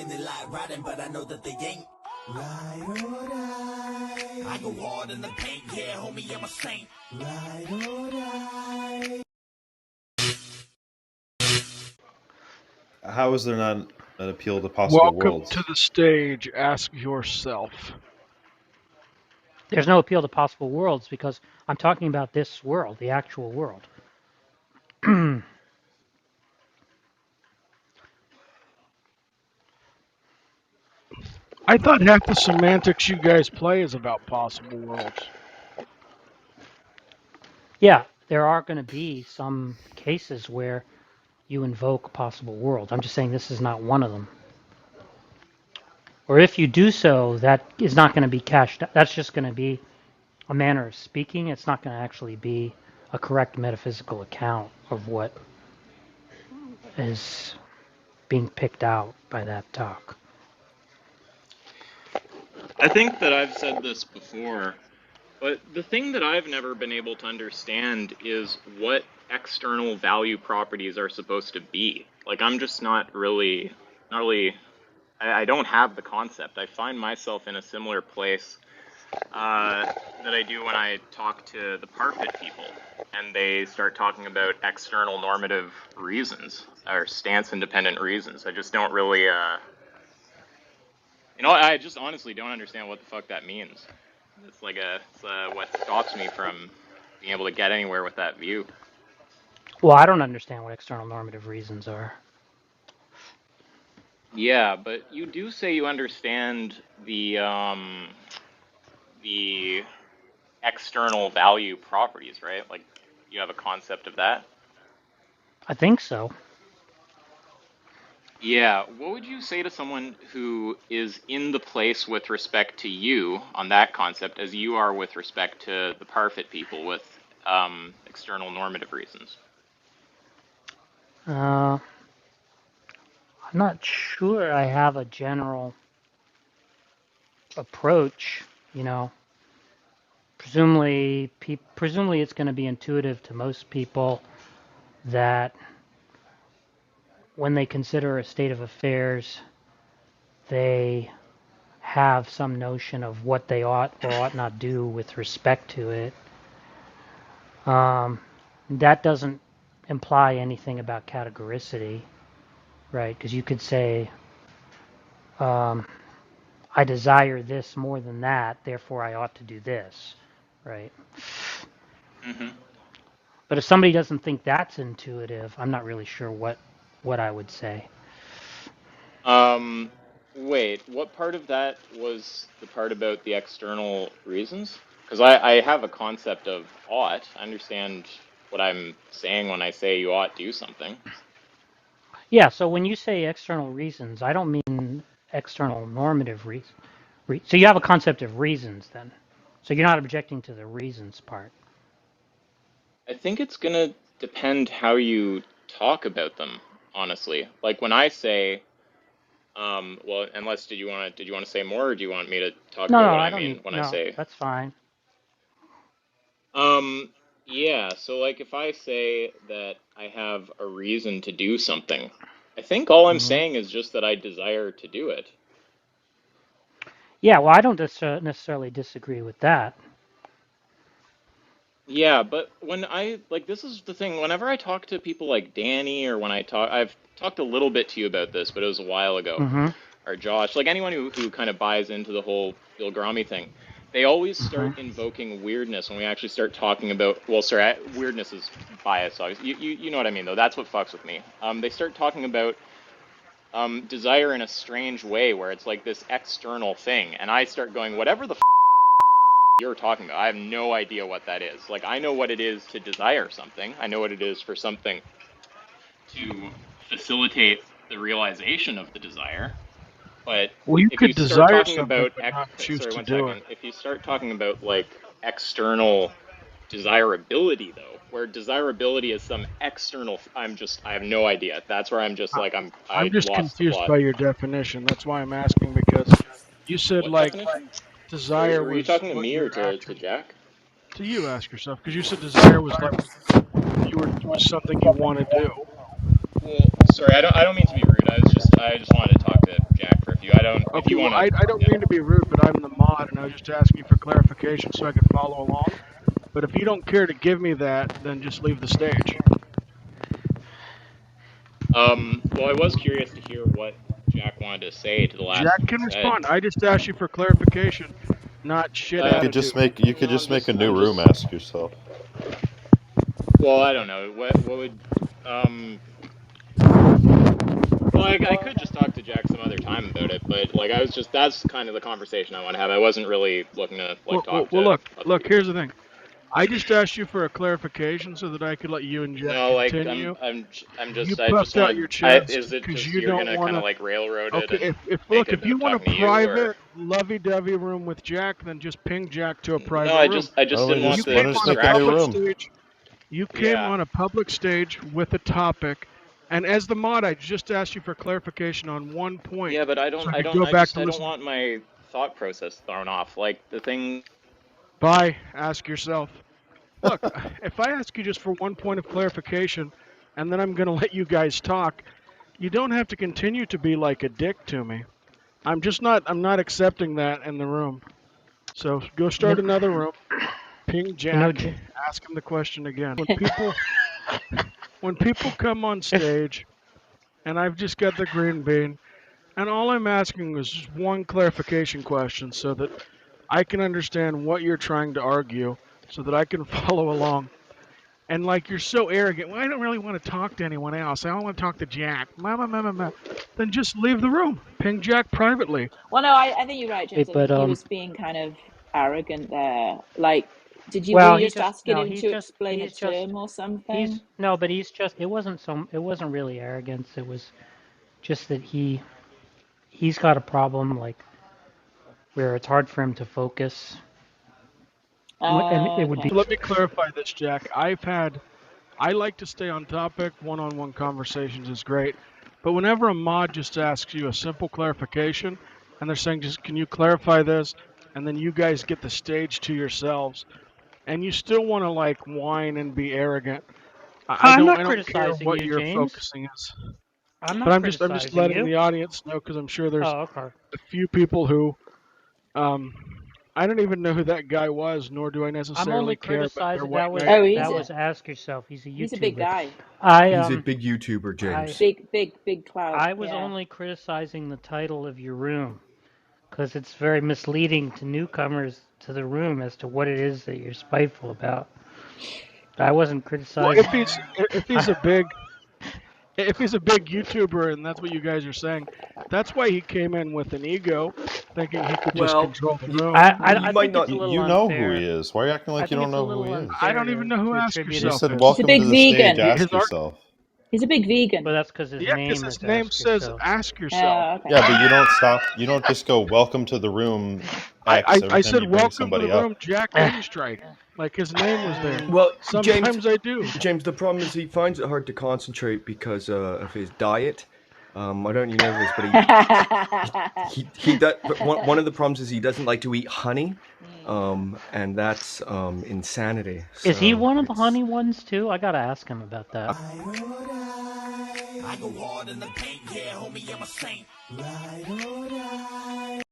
claim they like riding, but I know that they ain't. Ride or die. I go hard in the paint, yeah, homie, I'm a saint. Ride or die. How is there not an appeal to possible Welcome worlds? to the stage. Ask yourself. There's no appeal to possible worlds because I'm talking about this world, the actual world. I thought half the semantics you guys play is about possible worlds. Yeah, there are going to be some cases where you invoke possible worlds. I'm just saying this is not one of them. Or if you do so, that is not going to be cached. That's just going to be a manner of speaking. It's not going to actually be a correct metaphysical account of what is being picked out by that talk. I think that I've said this before, but the thing that I've never been able to understand is what external value properties are supposed to be. Like, I'm just not really, I don't have the concept. I find myself in a similar place that I do when I talk to the Parfit people, and they start talking about external normative reasons, or stance-independent reasons. I just don't really, I just honestly don't understand what the fuck that means. It's like what stops me from being able to get anywhere with that view. Well, I don't understand what external normative reasons are. Yeah, but you do say you understand the external value properties, right? Like, you have a concept of that? I think so. Yeah, what would you say to someone who is in the place with respect to you on that concept as you are with respect to the Parfit people with external normative reasons? I'm not sure I have a general approach. You know, presumably it's going to be intuitive to most people that when they consider a state of affairs, they have some notion of what they ought or ought not do with respect to it. That doesn't imply anything about categoricity, right? Because you could say, I desire this more than that, therefore I ought to do this, right? Mm-hmm. But if somebody doesn't think that's intuitive, I'm not really sure what I would say. Wait, what part of that was the part about the external reasons? Because I have a concept of ought. I understand what I'm saying when I say you ought do something. Yeah, so when you say external reasons, I don't mean external normative reasons. So you have a concept of reasons then. So you're not objecting to the reasons part. I think it's gonna depend how you talk about them, honestly. Like when I say, well, unless did you want to say more, or do you want me to talk No, about no, what I I don't mean need. when I No, say, that's fine. yeah, so like if I say that I have a reason to do something, I think all I'm Mm-hmm. saying is just that I desire to do it. Yeah, well, I don't necessarily disagree with that. Yeah, but this is the thing, whenever I talk to people like Danny, or I've talked a little bit to you about this, but it was a while ago, Mm-hmm. or Josh, like anyone who kind of buys into the whole Bill Grommy thing, they always Mm-hmm. start invoking weirdness when we actually start talking about, well, sorry, weirdness is bias, obviously. You know what I mean, though. That's what fucks with me. They start talking about desire in a strange way, where it's like this external thing, and I start going, whatever the you're talking about, I have no idea what that is. Like, I know what it is to desire something. I know what it is for something to facilitate the realization of the desire. But Well, you if you could start desire talking something about but not choose sorry, to one do it. second. If you start talking about like external desirability, though, where desirability is some external, I have no idea. That's where I'm just I- like I'm I just lost the confused plot. by your definition. That's why I'm asking, because you said What like definition? desire Were you was talking to what me or your to actual. Jack? To you, ask yourself, because you said desire was like was something you want to do. Well, sorry, I don't mean to be rude. I just wanted to talk to Jack. don't. If Okay, you well, want to, I don't mean to be rude, but I'm the mod, and I was just asking for clarification so I could follow along. But if you don't care to give me that, then just leave the stage. well, I was curious to hear what Jack wanted to say to the last Jack thing can he said. respond. I just asked you for clarification, not shit Uh, You could just attitude. make you could no, just make a new I'm room. just. Ask yourself. Well, I don't know. What would Well, I could just talk to Jack some other time about it, but like I was just that's kind of the conversation I want to have. I wasn't really looking to like talk Well, to other look. people. Here's the thing. I just asked you for a clarification so that I could let you and Jack No, like continue. You I just puffed out want your I chest is it because just you you're don't gonna want kind to. of like railroad it Okay, and look, make it if you want talking a to you or private, lovey-dovey room with Jack, then just ping Jack to a no, private room. I Why just don't we didn't want just the why don't we just make a new distraction. room? You came Yeah. on a public stage with a topic, and as the mod, I just asked you for clarification on one point, Yeah, but so I could go back to I don't listen. want my thought process thrown off. Like the thing. Bye. Ask yourself. Look, if I ask you just for one point of clarification, and then I'm going to let you guys talk, you don't have to continue to be like a dick to me. I'm not accepting that in the room. So go You, start another room, ping you know, Jack, ask him the question again. When people come on stage and I've just got the green bean, and all I'm asking is just one clarification question so that I can understand what you're trying to argue, so that I can follow along. And like you're so arrogant, well, I don't really want to talk to anyone else. I don't want to talk to Jack. Then just leave the room. Ping Jack privately. Well, no, I think you're right, James. I but think he was being kind of arrogant there. Like, were well, you just asking him to explain a he's just term or something? no, but he's just it wasn't really arrogance. It was just that he's got a problem like where it's hard for him to focus, and it would be Okay. So let me clarify this, Jack. I like to stay on topic. One-on-one conversations is great. But whenever a mod just asks you a simple clarification and they're saying, just can you clarify this? And then you guys get the stage to yourselves and you still want to like whine and be arrogant. I'm not I don't care criticizing what you, your James. focusing is. I'm But not I'm just criticizing letting you. the audience know because I'm sure there's Oh, okay. a few people who um I don't even know who that guy was, nor do I I'm necessarily only care about their criticizing white that knight was Oh, symbol. Ask Yourself. He's a he's a big YouTuber. guy. I He's a big YouTuber, I James. Big clout. I was Yeah. only criticizing the title of your room because it's very misleading to newcomers to the room as to what it is that you're spiteful about. I wasn't Well, criticizing. if he's a big if he's a big YouTuber and that's what you guys are saying, that's why he came in with an ego, thinking he could just Well, control the you, room. you I might think it's not. a little You know who he unfair. is. Why are you acting I like you think don't it's a know who little he is? I unfair don't even know who to Ask attribute You it. Yourself said is. He's a welcome big to the stage. vegan. His Ask art, yourself. He's a big But vegan. that's because his yeah, because name his is name Ask says Yourself. Ask Yourself. Oh, okay. Yeah, but you don't stop. You don't just go welcome to the room X every I time said you bring welcome to the somebody room, up. Jack Instrike. Like his name was there. Well, James, Sometimes I do. James, the problem is he finds it hard to concentrate because of his diet. I don't know if you know this, but he does. One of the problems is he doesn't like to eat honey, and that's insanity. Is he So one of the it's honey ones too? I gotta ask him about that. I go hard in the paint, yeah, homie, I'm a saint. Ride or die.